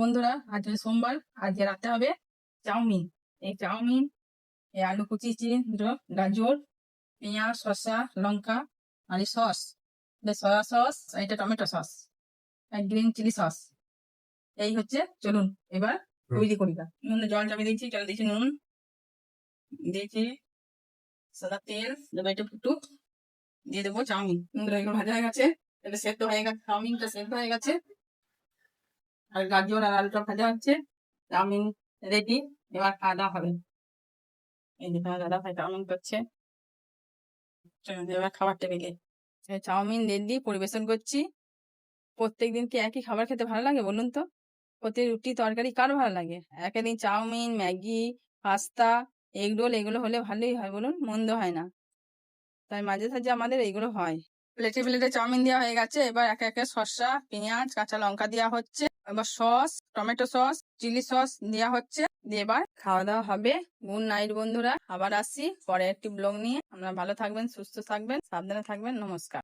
বন্ধুরা, আজকে সোমবার। আজকে রাতে হবে চাউমিন। এই চাউমিন, এই আলু কুচি, গাজর, পেঁয়াজ, শসা, লঙ্কা আর এই সস, সয়া সস, এটা টমেটো সস, আর গ্রিন চিলি সস। এই হচ্ছে, চলুন এবার তৈরি করি। নুন জল চাপিয়ে দিয়েছি, জল দিয়েছি, নুন দিয়েছি, সাদা তেল দেবো, এটা ফুটুক, দিয়ে দেবো চাউমিন। এগুলো ভাজা হয়ে গেছে, এটা সেদ্ধ হয়ে গেছে, চাউমিনটা সেদ্ধ হয়ে গেছে, আর গাজর আর আলুটা ভাজা হচ্ছে। চাউমিন রেডি, এবার খাওয়া দাওয়া হবে। এই যে দাদা ভাই চাউমিন করছে, এবার খাবার টেবিলে চাউমিন রেডি, পরিবেশন করছি। প্রত্যেকদিন কি একই খাবার খেতে ভালো লাগে বলুন তো? প্রতি রুটি তরকারি কার ভালো লাগে? একদিন chowmein, Maggi, pasta, egg roll, এগুলো হলে ভালোই হয় বলুন, মন্দ হয় না। তাই মাঝে সাঝে আমাদের এইগুলো হয়। প্লেটে প্লেটে চাউমিন দেওয়া হয়ে গেছে, এবার একে একে শসা, পেঁয়াজ, কাঁচা লঙ্কা দেওয়া হচ্ছে, এবার sauce, tomato sauce, chilli sauce দেওয়া হচ্ছে, দিয়ে এবার খাওয়া দাওয়া হবে। গুড নাইট বন্ধুরা, আবার আসি পরে একটি ব্লগ নিয়ে। আপনারা ভালো থাকবেন, সুস্থ থাকবেন, সাবধানে থাকবেন। নমস্কার।